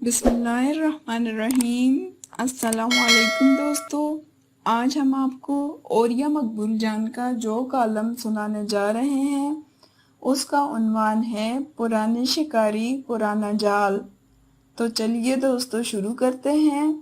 بسم اللہ الرحمن الرحیم۔ السلام علیکم دوستو، آج ہم آپ کو اوریہ مقبول جان کا جو کالم سنانے جا رہے ہیں اس کا عنوان ہے پرانی شکاری پرانا جال۔ تو چلیے دوستو شروع کرتے ہیں۔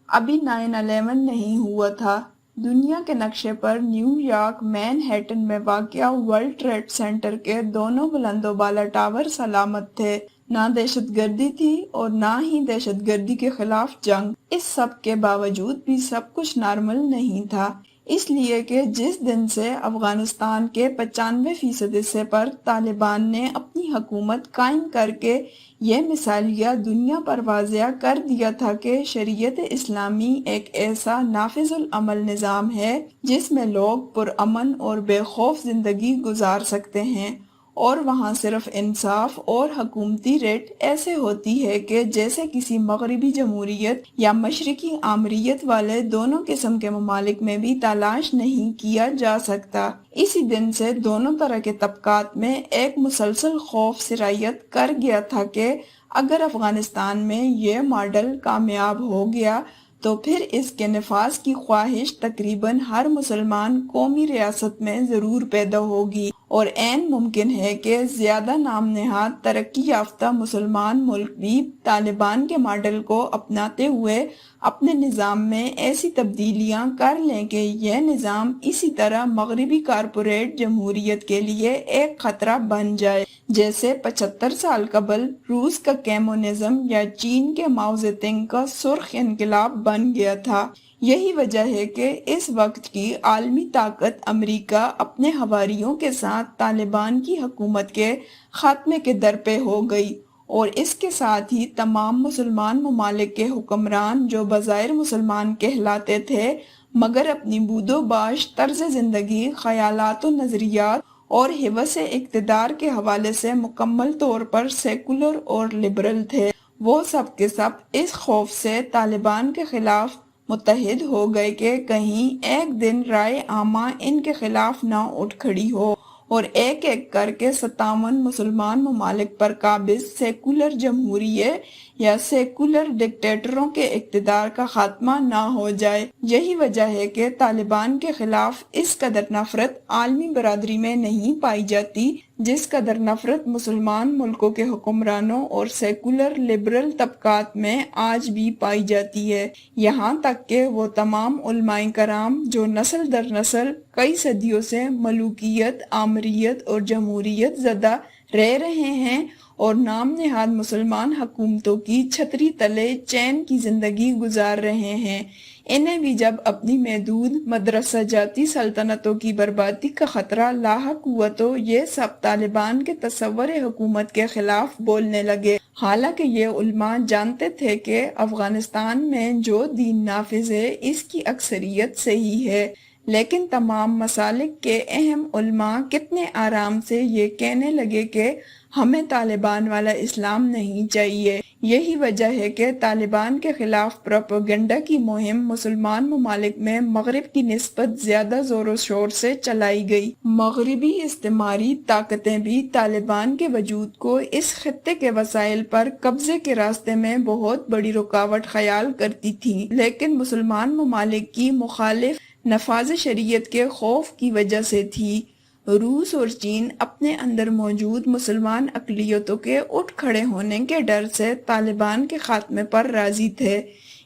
ابھی 9/11 نہیں ہوا تھا۔ دنیا کے نقشے پر نیو یارک مین ہیٹن میں واقع ورلڈ ٹریڈ سینٹر کے دونوں بلند و بالا ٹاور سلامت تھے۔ نہ دہشت گردی تھی اور نہ ہی دہشت گردی کے خلاف جنگ۔ اس سب کے باوجود بھی سب کچھ نارمل نہیں تھا، اس لیے کہ جس دن سے افغانستان کے 95% حصے پر طالبان نے اپنی حکومت قائم کر کے یہ مثالیہ دنیا پر واضح کر دیا تھا کہ شریعت اسلامی ایک ایسا نافذ العمل نظام ہے جس میں لوگ پرامن اور بے خوف زندگی گزار سکتے ہیں، اور وہاں صرف انصاف اور حکومتی ریٹ ایسے ہوتی ہے کہ جیسے کسی مغربی جمہوریت یا مشرقی آمریت والے دونوں قسم کے ممالک میں بھی تلاش نہیں کیا جا سکتا۔ اسی دن سے دونوں طرح کے طبقات میں ایک مسلسل خوف سرایت کر گیا تھا کہ اگر افغانستان میں یہ ماڈل کامیاب ہو گیا تو پھر اس کے نفاذ کی خواہش تقریباً ہر مسلمان قومی ریاست میں ضرور پیدا ہوگی، اور عین ممکن ہے کہ زیادہ نام نہاد ترقی یافتہ مسلمان ملک بھی طالبان کے ماڈل کو اپناتے ہوئے اپنے نظام میں ایسی تبدیلیاں کر لیں کہ یہ نظام اسی طرح مغربی کارپوریٹ جمہوریت کے لیے ایک خطرہ بن جائے جیسے 75 سال قبل روس کا کمیونزم یا چین کے ماؤ زیدونگ کا سرخ انقلاب بن گیا تھا۔ یہی وجہ ہے کہ اس وقت کی عالمی طاقت امریکہ اپنے حواریوں کے ساتھ طالبان کی حکومت کے خاتمے کے در پہ ہو گئی، اور اس کے ساتھ ہی تمام مسلمان ممالک کے حکمران جو بظاہر مسلمان کہلاتے تھے مگر اپنی بود و باش، طرز زندگی، خیالات و نظریات اور ہوس اقتدار کے حوالے سے مکمل طور پر سیکولر اور لبرل تھے، وہ سب کے سب اس خوف سے طالبان کے خلاف متحد ہو گئے کہ کہیں ایک دن رائے عامہ ان کے خلاف نہ اٹھ کھڑی ہو اور ایک ایک کر کے 57 مسلمان ممالک پر قابض سیکولر جمہوریے یا سیکولر ڈکٹیٹروں کے اقتدار کا خاتمہ نہ ہو جائے۔ یہی وجہ ہے کہ طالبان کے خلاف اس قدر نفرت عالمی برادری میں نہیں پائی جاتی جس قدر نفرت مسلمان ملکوں کے حکمرانوں اور سیکولر لبرل طبقات میں آج بھی پائی جاتی ہے، یہاں تک کہ وہ تمام علماء کرام جو نسل در نسل کئی صدیوں سے ملوکیت، آمریت اور جمہوریت زدہ رہ رہے ہیں اور نام نہاد مسلمان حکومتوں کی چھتری تلے چین کی زندگی گزار رہے ہیں، انہیں بھی جب اپنی محدود مدرسہ جاتی سلطنتوں کی بربادی کا خطرہ لاحق ہوا تو یہ سب طالبان کے تصور حکومت کے خلاف بولنے لگے، حالانکہ یہ علماء جانتے تھے کہ افغانستان میں جو دین نافذ ہے اس کی اکثریت صحیح ہے، لیکن تمام مسالک کے اہم علماء کتنے آرام سے یہ کہنے لگے کہ ہمیں طالبان والا اسلام نہیں چاہیے۔ یہی وجہ ہے کہ طالبان کے خلاف پروپیگنڈا کی مہم مسلمان ممالک میں مغرب کی نسبت زیادہ زور و شور سے چلائی گئی۔ مغربی استعماری طاقتیں بھی طالبان کے وجود کو اس خطے کے وسائل پر قبضے کے راستے میں بہت بڑی رکاوٹ خیال کرتی تھیں، لیکن مسلمان ممالک کی مخالف نفاذ شریعت کے خوف کی وجہ سے تھی۔ روس اور چین اپنے اندر موجود مسلمان اقلیتوں کے اٹھ کھڑے ہونے کے ڈر سے طالبان کے خاتمے پر راضی تھے۔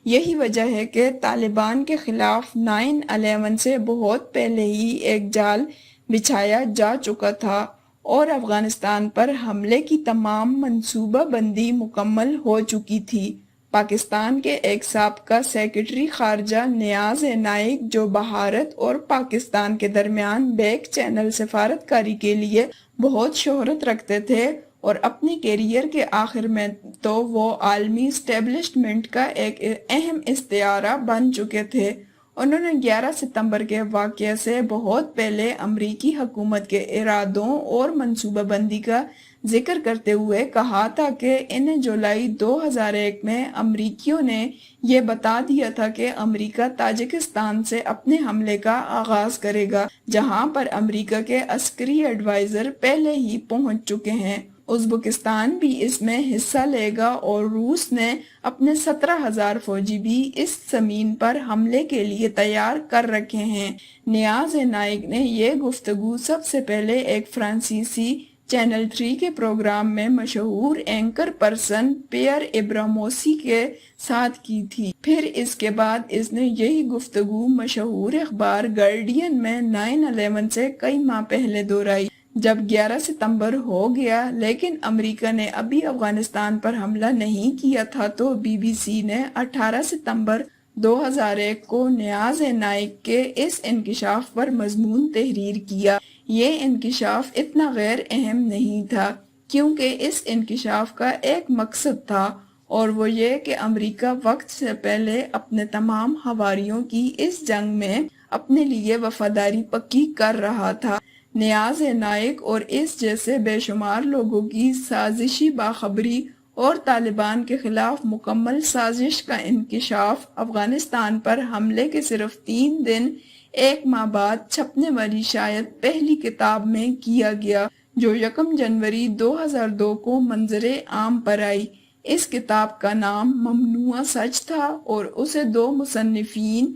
یہی وجہ ہے کہ طالبان کے خلاف 9/11 سے بہت پہلے ہی ایک جال بچھایا جا چکا تھا اور افغانستان پر حملے کی تمام منصوبہ بندی مکمل ہو چکی تھی۔ پاکستان کے ایک سابقہ سیکرٹری خارجہ نیاز نائک جو بھارت اور پاکستان کے درمیان بیک چینل سفارتکاری کے لیے بہت شہرت رکھتے تھے اور اپنی کیریئر کے آخر میں تو وہ عالمی اسٹیبلشمنٹ کا ایک اہم استعارہ بن چکے تھے، انہوں نے 11 ستمبر کے واقعے سے بہت پہلے امریکی حکومت کے ارادوں اور منصوبہ بندی کا ذکر کرتے ہوئے کہا تھا کہ انہیں جولائی 2001 میں امریکیوں نے یہ بتا دیا تھا کہ امریکہ تاجکستان سے اپنے حملے کا آغاز کرے گا، جہاں پر امریکہ کے عسکری ایڈوائزر پہلے ہی پہنچ چکے ہیں۔ ازبکستان بھی اس میں حصہ لے گا اور روس نے اپنے 17,000 فوجی بھی اس زمین پر حملے کے لیے تیار کر رکھے ہیں۔ نیاز نائک نے یہ گفتگو سب سے پہلے ایک فرانسیسی چینل 3 کے پروگرام میں مشہور اینکر پرسن پیئر ابراموسی کے ساتھ کی تھی۔ پھر اس کے بعد اس نے یہی گفتگو مشہور اخبار گارڈین میں 9/11 سے کئی ماہ پہلے دہرائی۔ جب 11 ستمبر ہو گیا لیکن امریکہ نے ابھی افغانستان پر حملہ نہیں کیا تھا تو BBC نے 18 ستمبر 2001 کو نیاز نائک کے اس انکشاف پر مضمون تحریر کیا۔ یہ انکشاف اتنا غیر اہم نہیں تھا کیونکہ اس انکشاف کا ایک مقصد تھا اور وہ یہ کہ امریکہ وقت سے پہلے اپنے تمام حواریوں کی اس جنگ میں اپنے لیے وفاداری پکی کر رہا تھا۔ نیاز نائک اور اس جیسے بے شمار لوگوں کی سازشی باخبری اور طالبان کے خلاف مکمل سازش کا انکشاف افغانستان پر حملے کے صرف 3 دن 1 ماہ بعد چھپنے والی شاید پہلی کتاب میں کیا گیا جو 1 جنوری 2002 کو منظر عام پر آئی۔ اس کتاب کا نام ممنوعہ سچ تھا اور اسے 2 مصنفین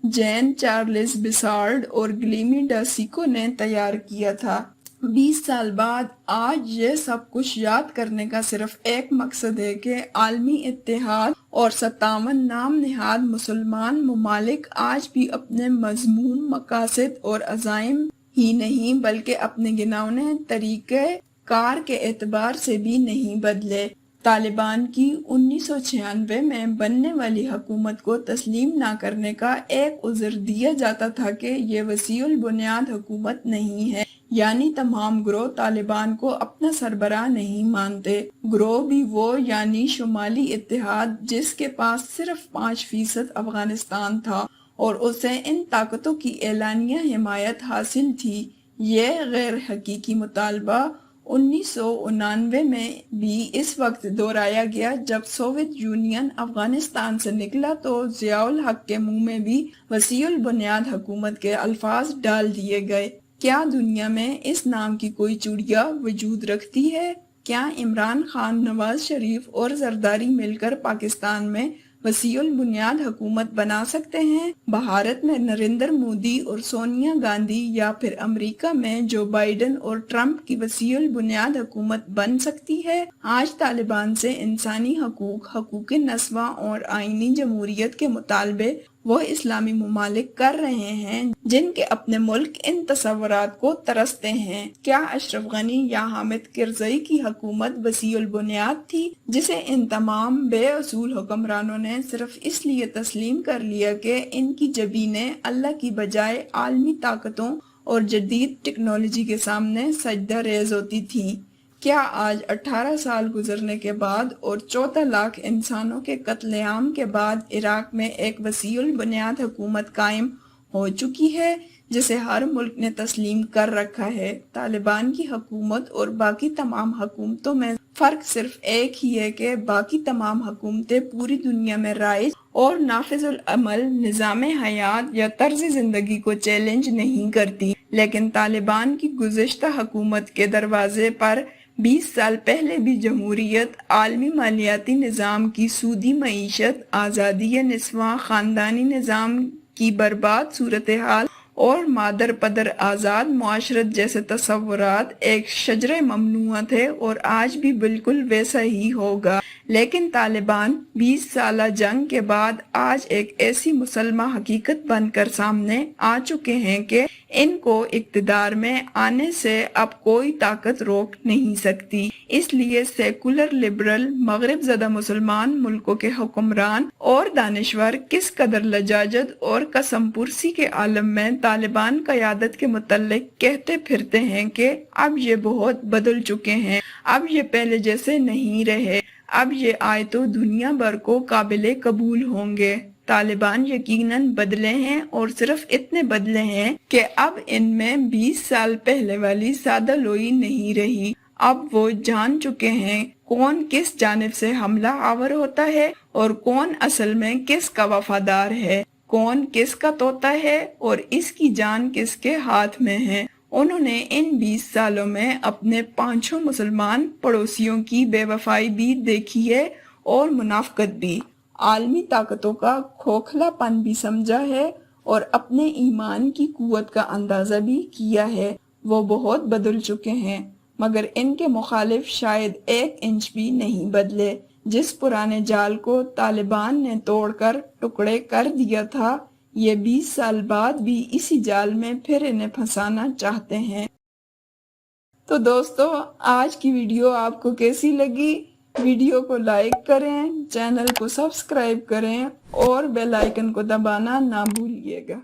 جین چارلز بسارڈ اور گلیمی ڈاسیکو نے تیار کیا تھا۔ 20 سال بعد آج یہ سب کچھ یاد کرنے کا صرف ایک مقصد ہے کہ عالمی اتحاد اور 57 نام نہاد مسلمان ممالک آج بھی اپنے مذموم مقاصد اور عزائم ہی نہیں بلکہ اپنے گھناؤنے طریقہ کار کے اعتبار سے بھی نہیں بدلے۔ طالبان کی 1996 میں بننے والی حکومت کو تسلیم نہ کرنے کا ایک عذر دیا جاتا تھا کہ یہ وسیع البنیاد حکومت نہیں ہے، یعنی تمام گروہ طالبان کو اپنا سربراہ نہیں مانتے۔ گروہ بھی وہ یعنی شمالی اتحاد جس کے پاس صرف 5% افغانستان تھا اور اسے ان طاقتوں کی اعلانیہ حمایت حاصل تھی۔ یہ غیر حقیقی مطالبہ 1999 میں بھی اس وقت دہرایا گیا جب سوویت یونین افغانستان سے نکلا تو ضیاء الحق کے منہ میں بھی وسیع البنیاد حکومت کے الفاظ ڈال دیے گئے۔ کیا دنیا میں اس نام کی کوئی چڑیا وجود رکھتی ہے؟ کیا عمران خان، نواز شریف اور زرداری مل کر پاکستان میں وسیع البنیاد حکومت بنا سکتے ہیں؟ بھارت میں نریندر مودی اور سونیا گاندھی یا پھر امریکہ میں جو بائیڈن اور ٹرمپ کی وسیع البنیاد حکومت بن سکتی ہے؟ آج طالبان سے انسانی حقوق، حقوق نسواں اور آئینی جمہوریت کے مطالبے وہ اسلامی ممالک کر رہے ہیں جن کے اپنے ملک ان تصورات کو ترستے ہیں۔ کیا اشرف غنی یا حامد کرزئی کی حکومت وسیع البنیاد تھی جسے ان تمام بے اصول حکمرانوں نے صرف اس لیے تسلیم کر لیا کہ ان کی جبینیں اللہ کی بجائے عالمی طاقتوں اور جدید ٹیکنالوجی کے سامنے سجدہ ریز ہوتی تھیں؟ کیا آج 18 سال گزرنے کے بعد اور 14 لاکھ انسانوں کے قتل عام کے بعد عراق میں ایک وسیع البنیاد حکومت قائم ہو چکی ہے جسے ہر ملک نے تسلیم کر رکھا ہے؟ طالبان کی حکومت اور باقی تمام حکومتوں میں فرق صرف ایک ہی ہے کہ باقی تمام حکومتیں پوری دنیا میں رائج اور نافذ العمل نظام حیات یا طرز زندگی کو چیلنج نہیں کرتی، لیکن طالبان کی گزشتہ حکومت کے دروازے پر 20 سال پہلے بھی جمہوریت، عالمی مالیاتی نظام کی سودی معیشت، آزادی نسواں، خاندانی نظام کی برباد صورتحال اور مادر پدر آزاد معاشرت جیسے تصورات ایک شجرہ ممنوعہ تھے اور آج بھی بالکل ویسا ہی ہوگا۔ لیکن طالبان 20 سالہ جنگ کے بعد آج ایک ایسی مسلمہ حقیقت بن کر سامنے آ چکے ہیں کہ ان کو اقتدار میں آنے سے اب کوئی طاقت روک نہیں سکتی۔ اس لیے سیکولر لبرل مغرب زدہ مسلمان ملکوں کے حکمران اور دانشور کس قدر لجاجت اور قسم پرسی کے عالم میں طالبان قیادت کے متعلق کہتے پھرتے ہیں کہ اب یہ بہت بدل چکے ہیں، اب یہ پہلے جیسے نہیں رہے، اب یہ آئے تو دنیا بھر کو قابل قبول ہوں گے۔ طالبان یقیناً بدلے ہیں اور صرف اتنے بدلے ہیں کہ اب ان میں 20 سال پہلے والی سادہ لوئی نہیں رہی۔ اب وہ جان چکے ہیں کون کس جانب سے حملہ آور ہوتا ہے اور کون اصل میں کس کا وفادار ہے، کون کس کا طوطا ہے اور اس کی جان کس کے ہاتھ میں ہے۔ انہوں نے ان 20 سالوں میں اپنے 5 مسلمان پڑوسیوں کی بے وفائی بھی دیکھی ہے اور منافقت بھی، عالمی طاقتوں کا کھوکھلا پن بھی سمجھا ہے اور اپنے ایمان کی قوت کا اندازہ بھی کیا ہے۔ وہ بہت بدل چکے ہیں، مگر ان کے مخالف شاید 1 انچ بھی نہیں بدلے۔ جس پرانے جال کو طالبان نے توڑ کر ٹکڑے کر دیا تھا، یہ 20 سال بعد بھی اسی جال میں پھر انہیں پھنسانا چاہتے ہیں۔ تو دوستو، آج کی ویڈیو آپ کو کیسی لگی؟ ویڈیو کو لائک کریں، چینل کو سبسکرائب کریں اور بیل آئیکن کو دبانا نہ بھولیے گا۔